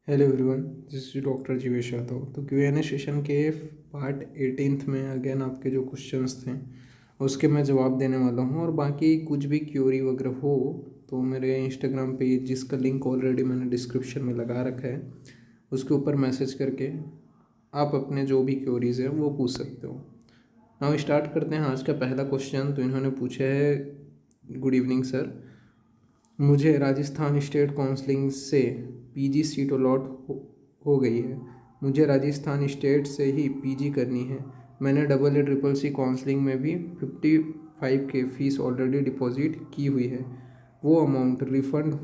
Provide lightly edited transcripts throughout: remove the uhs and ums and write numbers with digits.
Hello everyone, this is doctor Jeevesh Yadav. तो Q&A session के part 18 में अगेन आपके जो क्वेश्चंस थे उसके मैं जवाब देने वाला हूँ। और बाकी कुछ भी क्यूरी वगैरह हो तो मेरे इंस्टाग्राम पेज, जिसका लिंक ऑलरेडी मैंने डिस्क्रिप्शन में लगा रखा है, उसके ऊपर मैसेज करके आप अपने जो भी क्यूरीज़ हैं वो पूछ सकते हो। नाउ स्टार्ट करते हैं आज का पहला क्वेश्चन। तो इन्होंने पूछा है, गुड इवनिंग सर, मुझे राजस्थान स्टेट काउंसलिंग से पीजी सीट अलॉट हो गई है। मुझे राजस्थान स्टेट से ही पीजी करनी है। मैंने EEEC काउंसलिंग में भी 55 के फीस ऑलरेडी डिपॉजिट की हुई है। वो अमाउंट रिफ़ंड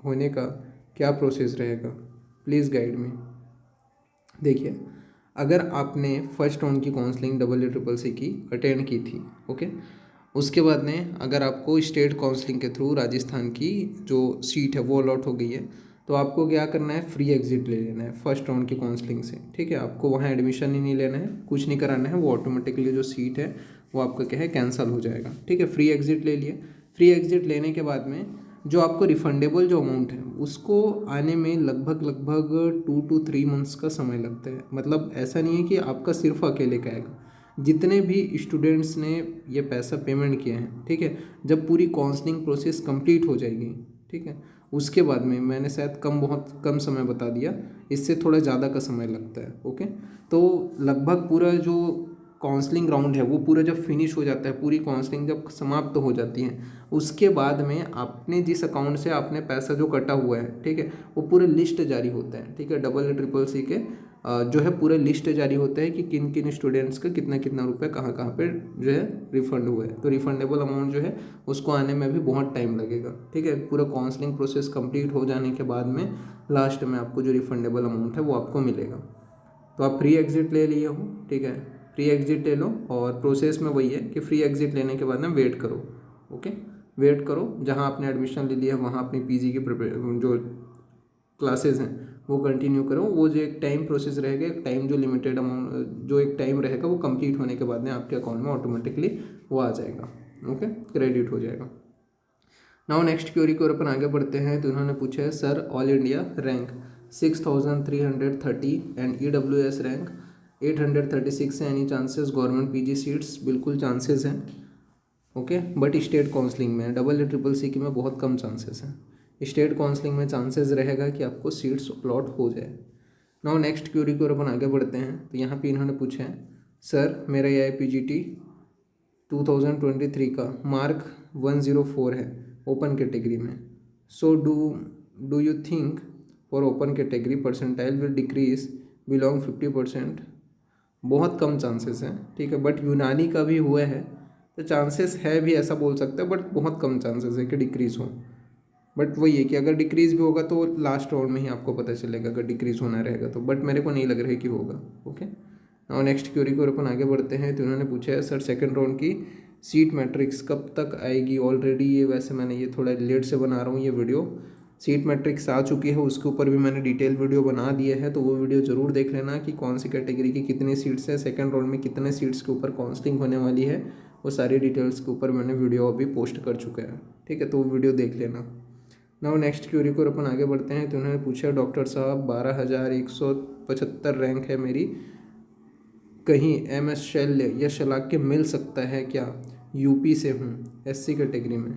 होने का क्या प्रोसेस रहेगा? Please guide me. देखिए, अगर आपने फर्स्ट राउंड की काउंसलिंग EEEC की अटेंड की थी, ओके, उसके बाद में अगर आपको स्टेट काउंसलिंग के थ्रू राजस्थान की जो सीट है वो अलॉट हो गई है, तो आपको क्या करना है, फ्री एग्जिट ले लेना है फर्स्ट राउंड की काउंसलिंग से। ठीक है, आपको वहाँ एडमिशन ही नहीं लेना है, कुछ नहीं कराना है, वो ऑटोमेटिकली जो सीट है वो आपका क्या है, कैंसिल हो जाएगा। ठीक है, फ्री एग्जिट ले लिए। फ्री एग्जिट लेने के बाद में जो आपको रिफंडेबल जो अमाउंट है उसको आने में लगभग 2 to 3 मंथ्स का समय लगता है। मतलब ऐसा नहीं है कि आपका सिर्फ अकेले का आएगा, जितने भी स्टूडेंट्स ने ये पैसा पेमेंट किया है, ठीक है, जब पूरी काउंसलिंग प्रोसेस कंप्लीट हो जाएगी, ठीक है, उसके बाद में, मैंने शायद बहुत कम समय बता दिया, इससे थोड़ा ज़्यादा का समय लगता है। ओके, तो लगभग पूरा जो काउंसलिंग राउंड है वो पूरा जब फिनिश हो जाता है, पूरी काउंसलिंग जब समाप्त हो जाती है, उसके बाद में आपने जिस अकाउंट से आपने पैसा जो कटा हुआ है, ठीक है, वो पूरे लिस्ट जारी होता है। ठीक है, EEEC के जो है पूरे लिस्ट जारी होता है कि किन किन स्टूडेंट्स का कितना कितना रुपये कहाँ कहाँ पे जो है रिफंड हुआ है। तो रिफंडेबल अमाउंट जो है उसको आने में भी बहुत टाइम लगेगा। ठीक है, पूरा काउंसलिंग प्रोसेस कंप्लीट हो जाने के बाद में लास्ट में आपको जो रिफंडेबल अमाउंट है वो आपको मिलेगा। तो आप फ्री एग्जिट ले लिए हो, ठीक है, फ्री एग्जिट ले लो। और प्रोसेस में वही है कि फ्री एग्जिट लेने के बाद में वेट करो। ओके, वेट करो, जहाँ आपने एडमिशन ले लिया वहाँ अपनी पीजी की जो क्लासेस हैं वो कंटिन्यू करो। वो जो एक टाइम प्रोसेस रहेगा, एक टाइम जो लिमिटेड अमाउंट, जो एक टाइम रहेगा वो कंप्लीट होने के बाद में आपके अकाउंट में ऑटोमेटिकली वो आ जाएगा। ओके, क्रेडिट हो जाएगा। नाउ नेक्स्ट क्वेरी की ओर अपन आगे बढ़ते हैं। तो इन्होंने पूछा है, sir all India rank 6330 and EWS rank 836 है, any chances government PG seats? बिल्कुल चांसेस हैं। ओके, बट स्टेट काउंसलिंग में EEEC में बहुत कम चांसेस हैं। स्टेट काउंसलिंग में चांसेस रहेगा कि आपको सीट्स अलॉट हो जाए। नाउ नेक्स्ट क्वेरी की ओर अपन आगे बढ़ते हैं। तो यहाँ पे इन्होंने पूछा है, सर मेरा AIPGT 2023 का मार्क 104 है ओपन कैटेगरी में। So do you think for open category percentile will decrease belong 50%? बहुत कम चांसेस हैं। ठीक है, बट यूनानी का भी हुआ है तो चांसेस है भी, ऐसा बोल सकते हैं, बट बहुत कम चांसेस है कि डिक्रीज़ हो। बट वही है कि अगर डिक्रीज़ भी होगा तो लास्ट राउंड में ही आपको पता चलेगा अगर डिक्रीज़ होना रहेगा तो, बट मेरे को नहीं लग रहा है कि होगा। ओके, और नेक्स्ट क्वेरी को अपन आगे बढ़ते हैं। तो उन्होंने पूछा है, सर सेकंड राउंड की सीट मैट्रिक्स कब तक आएगी? ऑलरेडी ये, वैसे मैंने ये थोड़ा लेट से बना रहा हूँ ये वीडियो, सीट मैट्रिक्स आ चुकी है, उसके ऊपर भी मैंने डिटेल वीडियो बना दिया है, तो वो वीडियो ज़रूर देख लेना कि कौन सी कैटेगरी की कितनी सीट्स हैं, सेकंड राउंड में कितने सीट्स के ऊपर काउंसलिंग होने वाली है, वो सारी डिटेल्स के ऊपर मैंने वीडियो अभी पोस्ट कर चुका है। ठीक है, तो वो वीडियो देख लेना। नाउ नेक्स्ट क्वेरी को अपन आगे बढ़ते हैं। तो उन्होंने पूछा, डॉक्टर साहब 12,175 रैंक है मेरी, कहीं MS शैल्य या शलाक्य मिल सकता है क्या? यूपी से हूँ, SC कैटेगरी में।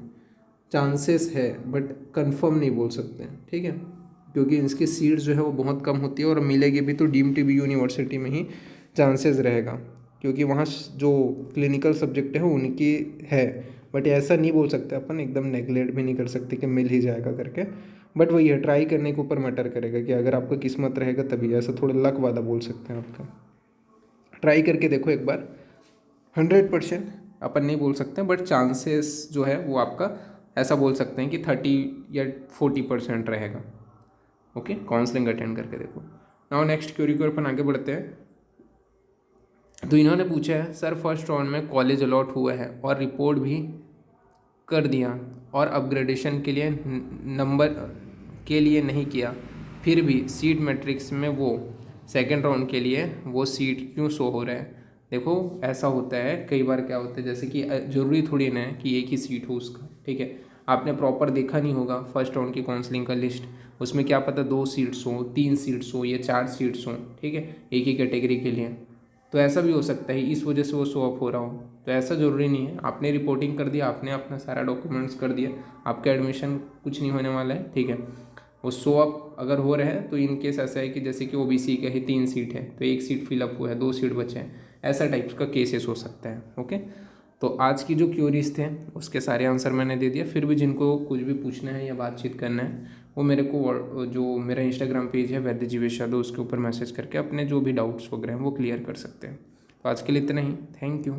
चांसेस है बट कंफर्म नहीं बोल सकते हैं। ठीक है, क्योंकि इसकी सीट्स जो है वो बहुत कम होती है, और मिलेगी भी तो डीम्ड TB यूनिवर्सिटी में ही चांसेस रहेगा, क्योंकि वहाँ जो क्लिनिकल सब्जेक्ट है उनकी है। बट ऐसा नहीं बोल सकते अपन, एकदम नेगलेक्ट भी नहीं कर सकते कि मिल ही जाएगा करके। बट वही है, ट्राई करने के ऊपर मैटर करेगा कि अगर आपका किस्मत रहेगा तभी, ऐसा थोड़ा लक वाला बोल सकते हैं आपका। ट्राई करके देखो एक बार। 100% अपन नहीं बोल सकते, बट चांसेस जो है वो आपका ऐसा बोल सकते हैं कि 30 या 40% रहेगा। ओके, काउंसलिंग अटेंड करके देखो। नाउ नेक्स्ट क्वेरी को अपन आगे बढ़ते हैं। तो इन्होंने पूछा है, सर फर्स्ट राउंड में कॉलेज अलॉट हुआ है और रिपोर्ट भी कर दिया, और अपग्रेडेशन के लिए नंबर के लिए नहीं किया, फिर भी सीट मैट्रिक्स में वो सेकंड राउंड के लिए वो सीट क्यों शो हो रहा है? देखो, ऐसा होता है कई बार, क्या होता है, जैसे कि ज़रूरी थोड़ी ना है कि एक ही सीट हो उसका। ठीक है, आपने प्रॉपर देखा नहीं होगा फर्स्ट राउंड की काउंसलिंग का लिस्ट, उसमें क्या पता 2 सीट्स हों, 3 सीट्स हों या 4 सीट्स हों, ठीक है, एक ही कैटेगरी के लिए। तो ऐसा भी हो सकता है, इस वजह से वो शो ऑफ हो रहा हो। तो ऐसा ज़रूरी नहीं है, आपने रिपोर्टिंग कर दिया, आपने अपना सारा डॉक्यूमेंट्स कर दिया, आपका एडमिशन कुछ नहीं होने वाला है, ठीक है। वो शो अप अगर हो रहे हैं तो इन केस ऐसा है कि जैसे कि ओबीसी का ही 3 सीट है तो 1 सीट फिलअप हुआ है, 2 सीट बचे हैं, ऐसा टाइप्स का केसेस हो सकता है। ओके, तो आज की जो क्यूरीज थे उसके सारे आंसर मैंने दे दिया। फिर भी जिनको कुछ भी पूछना है या बातचीत करना है वो मेरे को जो मेरा इंस्टाग्राम पेज है वैद्य जीवेश यादव, उसके ऊपर मैसेज करके अपने जो भी डाउट्स वगैरह हैं वो क्लियर कर सकते हैं। तो आज के लिए इतना ही, थैंक यू।